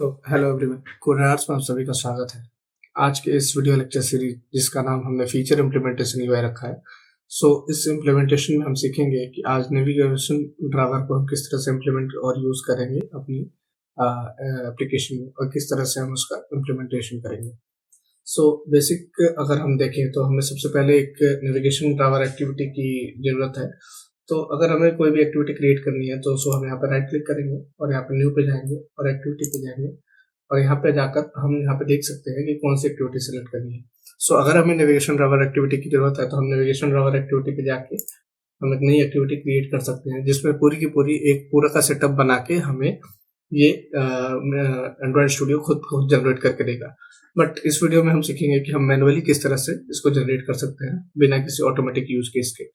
तो hello everyone, couriers में आप सभी का स्वागत है। आज के इस वीडियो लेक्चर सीरीज जिसका नाम हमने फीचर इम्प्लीमेंटेशन यूआई रखा है। इस इम्प्लीमेंटेशन में हम सीखेंगे कि आज नेविगेशन ड्राइवर को हम किस तरह से इम्प्लीमेंट और यूज करेंगे अपनी एप्लीकेशन में, और किस तरह से हम उसका इम्प्लीमेंटेशन करेंगे। बेसिक अगर हम देखें तो हमें सबसे पहले एक नेविगेशन ड्राइवर एक्टिविटी की ज़रूरत है। तो अगर हमें कोई भी एक्टिविटी क्रिएट करनी है तो हम यहाँ पर राइट क्लिक करेंगे और यहाँ पर न्यू पे जाएंगे और एक्टिविटी पे जाएंगे, और यहाँ पे जाकर हम यहाँ पे देख सकते हैं कि कौन सी एक्टिविटी सेलेक्ट करनी है। अगर हमें नेविगेशन ड्राइवर एक्टिविटी की जरूरत है तो हम नेविगेशन ड्राइवर एक्टिविटी पे जाके हम एक नई एक्टिविटी क्रिएट कर सकते हैं, जिसमें पूरी की पूरी एक पूरा का सेटअप बना के हमें ये एंड्रॉइड स्टूडियो खुद जनरेट करके देगा। बट इस वीडियो में हम सीखेंगे कि हम मैनुअली किस तरह से इसको जनरेट कर सकते हैं बिना किसी ऑटोमेटिक यूज केस के।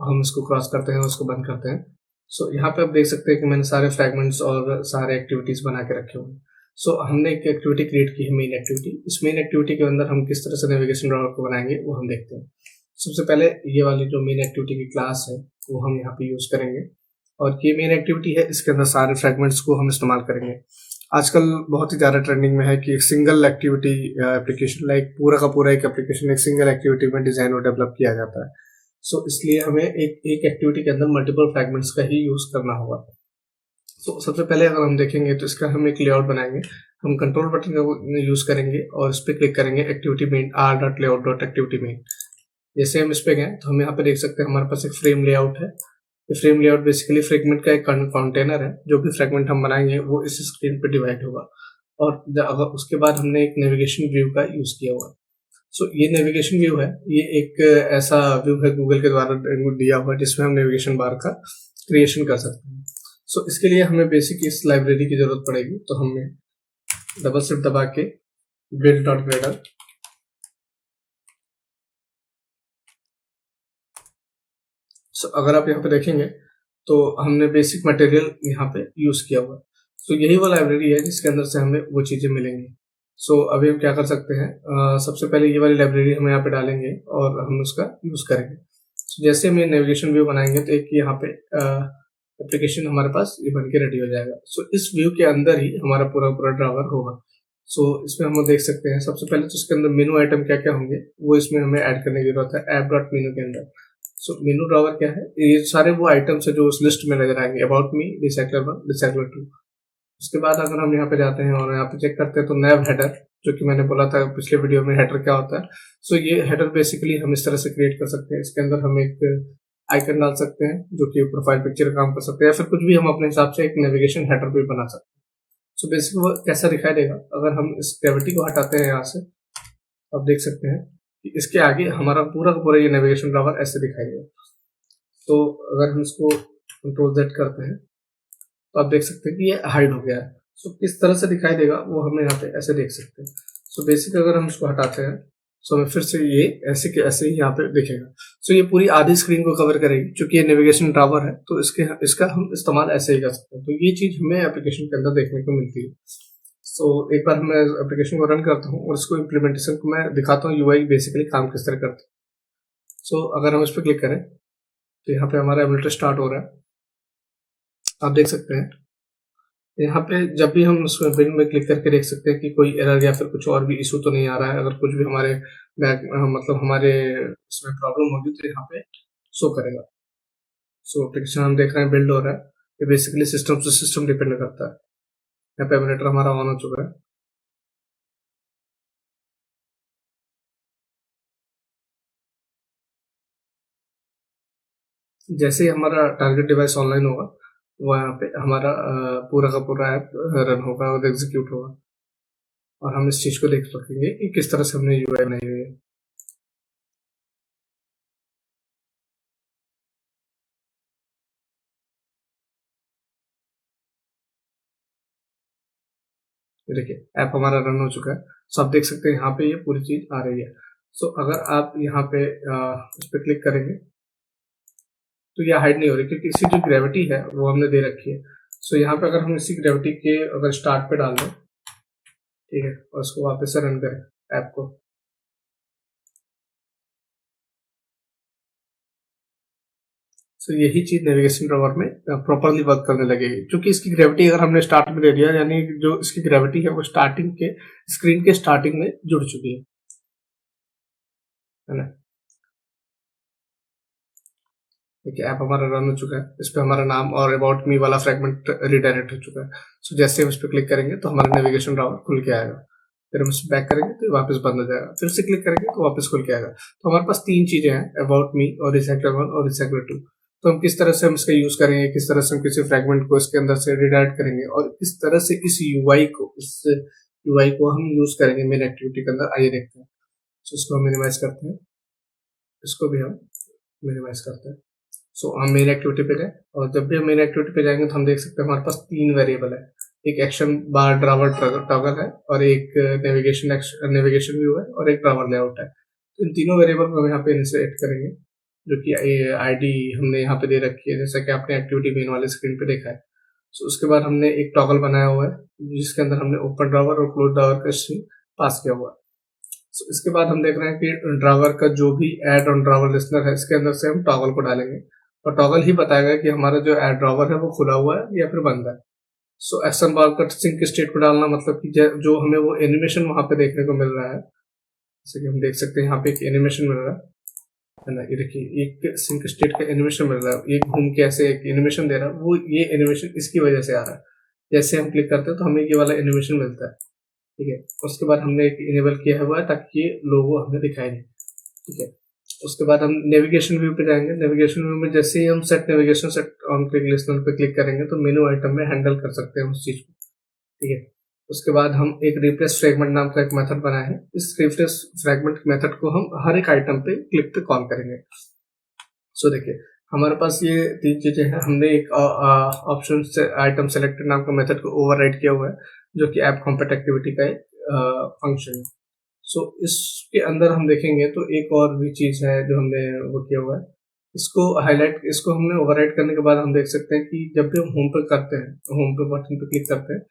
हम इसको क्रॉस करते हैं, उसको बंद करते हैं। यहाँ पे आप देख सकते हैं कि मैंने सारे फ्रैगमेंट्स और सारे एक्टिविटीज बना के रखे हुए हैं। हमने एक एक्टिविटी क्रिएट की है, मेन एक्टिविटी। इस मेन एक्टिविटी के अंदर हम किस तरह से नेविगेशन ड्राइवर को बनाएंगे वो हम देखते हैं। सबसे पहले ये वाली जो मेन एक्टिविटी की क्लास है वो हम यहाँ पे यूज करेंगे, और ये मेन एक्टिविटी है, इसके अंदर सारे फ्रैगमेंट्स को हम इस्तेमाल करेंगे। आजकल बहुत ही ज़्यादा ट्रेंडिंग में है कि एक सिंगल एक्टिविटी एप्लीकेशन, लाइक पूरा का पूरा एक एप्लीकेशन एक सिंगल एक्टिविटी में डिजाइन और डेवलप किया जाता है। इसलिए हमें एक एक्टिविटी के अंदर मल्टीपल फ्रैगमेंट्स का ही यूज करना होगा। सबसे पहले अगर हम देखेंगे तो इसका हम एक लेआउट बनाएंगे। हम कंट्रोल बटन का यूज करेंगे और इस पर क्लिक करेंगे एक्टिविटी मेन r.layout.activity मेन। जैसे हम इस पे गए तो हम यहाँ पे देख सकते हैं हमारे पास एक फ्रेम लेआउट है। ये फ्रेम लेआउट बेसिकली फ्रेगमेंट का एक कंटेनर है। जो भी फ्रेगमेंट हम बनाएंगे वो इस स्क्रीन पे डिवाइड होगा, और अगर उसके बाद हमने एक नेविगेशन व्यू का यूज किया हुआ है। ये नेविगेशन व्यू है, ये एक ऐसा व्यू है गूगल के द्वारा दिया हुआ है जिसमें हम नेविगेशन बार का क्रिएशन कर सकते हैं। इसके लिए हमें बेसिक इस लाइब्रेरी की जरूरत पड़ेगी। तो हमें डबल शिफ्ट दबा के build.gradle अगर आप यहाँ पे देखेंगे तो हमने बेसिक मटेरियल यहाँ पे यूज किया हुआ है। यही वो लाइब्रेरी है जिसके अंदर से हमें वो चीजें मिलेंगी। अभी हम क्या कर सकते हैं, सबसे पहले ये वाली लाइब्रेरी हम यहाँ पे डालेंगे और हम उसका यूज करेंगे। जैसे हम ये नेविगेशन व्यू बनाएंगे तो एक यहाँ पे एप्लीकेशन हमारे पास ये बन के रेडी हो जाएगा। इस व्यू के अंदर ही हमारा पूरा पूरा ड्राइवर होगा। इसमें हम देख सकते हैं सबसे पहले तो इसके अंदर मेनू आइटम क्या क्या होंगे वो इसमें हमें ऐड करने की जरूरत है app.menu के अंदर। मेनू ड्राइवर क्या है, ये सारे वो आइटम्स है जो उस लिस्ट में नजर आएंगे, अबाउट मी, रिसाइकलर 1, रिसाइकलर 2। उसके बाद अगर हम यहाँ पे जाते हैं और यहाँ पे चेक करते हैं तो नैव हेडर, जो कि मैंने बोला था पिछले वीडियो में हेडर क्या होता है। ये हेडर बेसिकली हम इस तरह से क्रिएट कर सकते हैं। इसके अंदर हम एक आइकन डाल सकते हैं जो कि प्रोफाइल पिक्चर का काम कर सकते हैं, या फिर कुछ भी हम अपने हिसाब से एक नेविगेशन हेडर भी बना सकते हैं। बेसिक वो कैसा दिखाई देगा अगर हम इस ग्रेविटी को हटाते हैं यहाँ से, आप देख सकते हैं कि इसके आगे हमारा पूरा का पूरा ये नेविगेशन ड्राइवर ऐसे दिखाई देगा। अगर हम इसको कंट्रोल Z करते हैं तो आप देख सकते हैं कि ये हाइड हो गया है। किस तरह से दिखाई देगा वो हमें यहाँ पे ऐसे देख सकते हैं। बेसिक अगर हम इसको हटाते हैं हमें फिर से ये ऐसे के ऐसे ही यहाँ पे दिखेगा। ये पूरी आधी स्क्रीन को कवर करेगी। चूंकि ये नेविगेशन ड्राइवर है तो इसका हम इस्तेमाल ऐसे ही कर सकते हैं। ये चीज हमें एप्लीकेशन के अंदर देखने को मिलती है। एक बार मैं एप्लीकेशन को रन करता हूँ और इसको इम्प्लीमेंटेशन को मैं दिखाता हूँ यूआई बेसिकली काम किस तरह करता है। अगर हम इस पर क्लिक करें तो यहाँ पे हमारा एमुलेटर स्टार्ट हो रहा है। आप देख सकते हैं यहाँ पे जब भी हम उसमें बिल्ड में क्लिक करके देख सकते हैं कि कोई एरर या फिर कुछ और भी इशू तो नहीं आ रहा है। अगर कुछ भी हमारे मतलब हमारे इसमें प्रॉब्लम होगी तो यहाँ पे शो करेगा। एप्लीकेशन हम देख रहे हैं बिल्ड हो रहा है। ये बेसिकली सिस्टम से सिस्टम डिपेंड करता है। यहाँ पे एमुलेटर हमारा ऑन हो चुका है। जैसे ही हमारा टारगेट डिवाइस ऑनलाइन होगा वो यहाँ पे हमारा पूरा का पूरा ऐप रन होगा और एग्जीक्यूट होगा, और हम इस चीज को देख सकेंगे कि किस तरह से हमने यूआई बनाई हुई है। देखिए ऐप हमारा रन हो चुका है। आप देख सकते हैं यहाँ पे ये पूरी चीज आ रही है। अगर आप यहाँ पे इस पे क्लिक करेंगे तो ये हाइड नहीं हो रही, क्योंकि इसकी जो ग्रेविटी है वो हमने दे रखी है। यहाँ पे अगर हम इसी ग्रेविटी के अगर स्टार्ट पे डाल दें, ठीक है, और इसको वापस से रन करें ऐप को, सो यही चीज नेविगेशन ड्रॉवर में प्रॉपरली वर्क करने लगेगी, क्योंकि इसकी ग्रेविटी अगर हमने स्टार्ट में दे दिया, यानी जो इसकी ग्रेविटी है वो स्टार्टिंग के स्क्रीन के स्टार्टिंग में जुड़ चुकी है ना। देखिए ऐप हमारा रन हो चुका है, इस पे हमारा नाम और अबाउट मी वाला फ्रेगमेंट रिडायरेक्ट हो चुका है। सो जैसे हम इस पे क्लिक करेंगे तो हमारा नेविगेशन ड्रॉवर खुल के आएगा, फिर हम इस बैक करेंगे तो वापस बंद हो जाएगा, फिर से क्लिक करेंगे तो वापस खुल के आएगा। तो हमारे पास तीन चीजें हैं, अबाउट मी और रिसाइकलर 1 और रिसाइकलर 2। तो हम किस तरह से हम इसका यूज करेंगे, किस तरह से हम किसी फ्रेगमेंट को इसके अंदर से रिडायरेक्ट करेंगे और किस तरह से इस यूआई को हम यूज करेंगे मेन एक्टिविटी के अंदर, आइए देखते हैं। सो इसको हम मिनिमाइज करते हैं, इसको भी हम मिनिमाइज करते हैं। सो हम मेन एक्टिविटी पे गए, और जब भी हम मेन एक्टिविटी पे जाएंगे तो हम देख सकते हैं हमारे पास तीन वेरिएबल है, एक एक्शन बार ड्रावर टॉगल है और एक नेविगेशन व्यू है और एक ड्रावर लेआउट है। तो इन तीनों वेरिएबल को हम यहाँ पे इनिशिएट करेंगे, जो कि आईडी हमने यहाँ पे दे रखी है, जैसा कि आपने एक्टिविटी मेन वाले स्क्रीन पे देखा है। सो उसके बाद हमने एक टॉगल बनाया हुआ है जिसके अंदर हमने ओपन ड्रावर और क्लोज ड्रावर का स्ट्रिंग पास किया हुआ है। सो इसके बाद हम देख रहे हैं कि ड्रावर का जो भी ऐड ऑन ड्रावर लिस्नर है, इसके अंदर से हम टॉगल को डालेंगे और टॉगल ही बताएगा कि हमारा जो ऐड ड्रावर है वो खुला हुआ है या फिर बंद है। सो एक्शन बार का सिंक स्टेट पे डालना मतलब कि जो हमें वो एनिमेशन वहां पे देखने को मिल रहा है, जैसे कि हम देख सकते हैं यहाँ पे एक एनिमेशन मिल रहा है ना, ये देखिए एक सिंक स्टेट का एनिमेशन मिल रहा है, ये घूम के ऐसे एक एनिमेशन दे रहा है, वो ये एनिमेशन इसकी वजह से आ रहा है। जैसे हम क्लिक करते हैं तो हमें ये वाला एनिमेशन मिलता है, ठीक है। उसके बाद हमने एक इनेबल किया हुआ है ताकि ये लोगो हमें दिखाई दे, ठीक है। उसके बाद हम नेविगेशन व्यू पे जाएंगे। नेविगेशन व्यू में जैसे ही हम set navigation set on click listener पे क्लिक करेंगे तो मेनू आइटम में हैंडल कर सकते हैं उस चीज को, ठीक है। उसके बाद हम एक रिप्लेस फ्रेगमेंट नाम का एक मेथड बनाए हैं, इस रिप्लेस फ्रेगमेंट मेथड को हम हर एक आइटम पे क्लिक पे कॉल करेंगे। सो देखिए हमारे पास ये तीन चीजें हैं। हमने एक ऑप्शन से आइटम सेलेक्टेड नाम का मेथड को ओवरराइड किया हुआ है, जो कि ऐप कॉम्पैक्ट एक्टिविटी का एक फंक्शन है। सो इसके अंदर हम देखेंगे तो एक और भी चीज है जो हमने वो किया हुआ है, इसको हमने ओवरराइड करने के बाद हम देख सकते हैं कि जब भी हम होम पे करते हैं, होम पे बटन पे क्लिक करते हैं,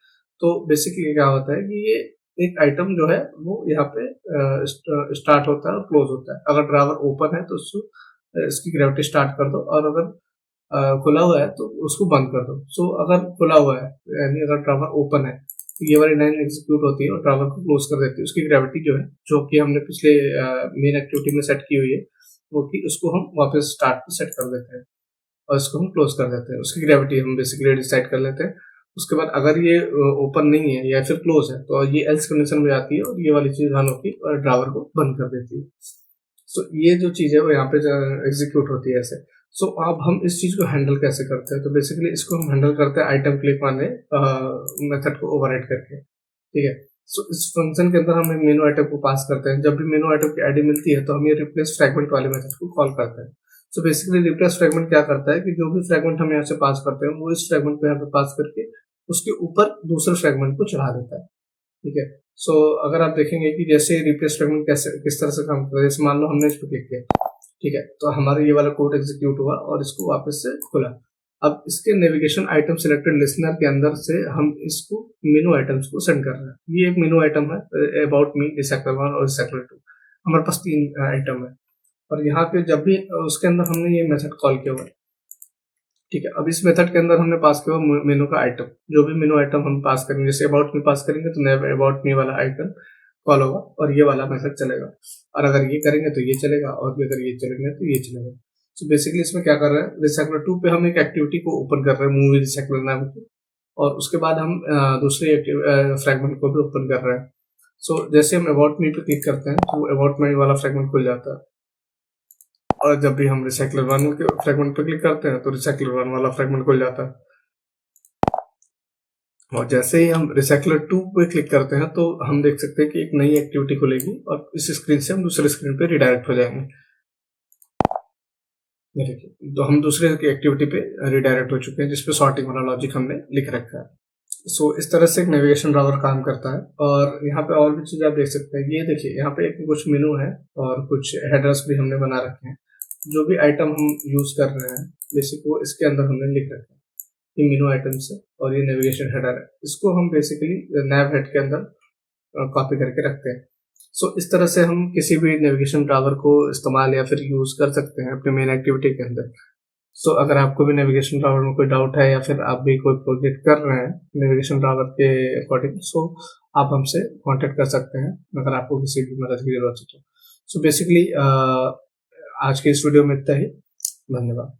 तो बेसिकली क्या होता है कि ये एक आइटम जो है वो यहाँ पे स्टार्ट होता है और क्लोज होता है। अगर ड्रावर ओपन है तो इसकी ग्रेविटी स्टार्ट कर दो, और अगर खुला हुआ है तो उसको बंद कर दो। सो अगर खुला हुआ है यानी अगर ड्रावर ओपन है तो ये वाली लाइन एग्जीक्यूट होती है और ड्रावर को क्लोज कर देती है। उसकी ग्रेविटी जो है, जो कि हमने पिछले मेन एक्टिविटी में सेट की हुई है, वो कि उसको हम वापस स्टार्ट पे सेट कर देते हैं और इसको हम क्लोज कर देते हैं। उसकी ग्रेविटी हम बेसिकली डिसाइड कर लेते हैं। उसके बाद अगर ये ओपन नहीं है या फिर क्लोज है तो ये एल्स कंडीशन में आती है और ये वाली चीज रन होती है और ड्रावर को बंद कर देती है। सो ये जो चीज है वो यहाँ पे एग्जीक्यूट होती है ऐसे। सो अब हम इस चीज को हैंडल कैसे करते हैं, तो बेसिकली इसको हम हैंडल करते हैं आइटम क्लिक वाले मेथड को ओवरराइड करके, ठीक है। सो इस फंक्शन के अंदर हम एक मेनू आइटम को पास करते हैं। जब भी मेनू आइटम की आईडी मिलती है तो हम ये रिप्लेस फ्रेगमेंट वाले मेथड को कॉल करते हैं। सो बेसिकली रिप्लेस फ्रेगमेंट क्या करता है कि जो भी फ्रेगमेंट हम यहाँ से पास करते हैं वो इस फ्रेगमेंट को यहाँ पे पास करके उसके ऊपर दूसरे फ्रेगमेंट को चढ़ा देता है, ठीक है। सो अगर आप देखेंगे कि जैसे रिप्लेस फ्रेगमेंट कैसे किस तरह से काम करता है, जैसे मान लो हमने इस पर क्लिक किया, ठीक है, तो हमारा ये वाला कोड एग्जीक्यूट हुआ और इसको वापस से खुला। अब इसके नेविगेशन आइटम सिलेक्टेड लिसनर के अंदर से हम इसको मेनू आइटम्स को सेंड कर रहे हैं। ये एक मेनू आइटम है, अबाउट मी, रिसाइकलर 1 और रिसाइकलर 2। हमारे पास तीन आइटम है और यहाँ पे जब भी उसके अंदर हमने ये मेथड कॉल किया हुआ है, ठीक है। अब इस मेथड के अंदर हमने पास किया हुआ मेनू का आइटम, जो भी मेनू आइटम हम पास करेंगे, जैसे अबाउट मी पास करेंगे तो अबाउट मी वाला आइटम कॉल होगा और ये वाला मेथड चलेगा, और अगर ये करेंगे तो ये चलेगा, और अगर ये चलेंगे तो ये चलेगा। सो बेसिकली इसमें क्या कर रहे हैं, रिसाइकलर 2 पे हम एक एक्टिविटी को ओपन कर रहे हैं, मूवी रिसाइकलर नाम की, और उसके बाद हम दूसरे फ्रेगमेंट को भी ओपन कर रहे हैं। सो जैसे हम अबाउट मी पे क्लिक करते हैं तो अबाउट मी वाला फ्रेगमेंट खुल जाता है, और जब भी हम रिसाइकलर 1 के फ्रेगमेंट पे क्लिक करते हैं तो रिसाइकलर 1 वाला फ्रेगमेंट खुल जाता है। और जैसे ही हम रिसाइकलर 2 पे क्लिक करते हैं तो हम देख सकते हैं कि एक नई एक्टिविटी खुलेगी और इस स्क्रीन से हम दूसरे स्क्रीन पे रिडायरेक्ट हो जाएंगे। ये देखिए, तो हम दूसरे एक्टिविटी पे रिडायरेक्ट हो चुके हैं जिसपे सॉर्टिंग वाला लॉजिक हमने लिख रखा है। सो इस तरह से एक नेविगेशन ड्रावर काम करता है। और यहाँ पे और भी चीज आप देख सकते हैं, ये देखिए यहाँ पे कुछ मेनू है और कुछ हेडर्स भी हमने बना रखे हैं। जो भी आइटम हम यूज कर रहे हैं बेसिक वो इसके अंदर हमने लिख रखा है, ये मेनू आइटम्स है और ये नेविगेशन हेडर है। इसको हम बेसिकली नैव हेड के अंदर कॉपी करके रखते हैं। सो इस तरह से हम किसी भी नेविगेशन ड्रावर को इस्तेमाल या फिर यूज कर सकते हैं अपने मेन एक्टिविटी के अंदर। सो अगर आपको भी नेविगेशन ड्रावर में कोई डाउट है या फिर आप भी कोई प्रोजेक्ट कर रहे हैं नेविगेशन ड्रावर के अकॉर्डिंग, सो आप हमसे कांटेक्ट कर सकते हैं अगर आपको किसी भी मदद की जरूरत हो तो। सो बेसिकली आज के इस वीडियो में इतना ही। धन्यवाद।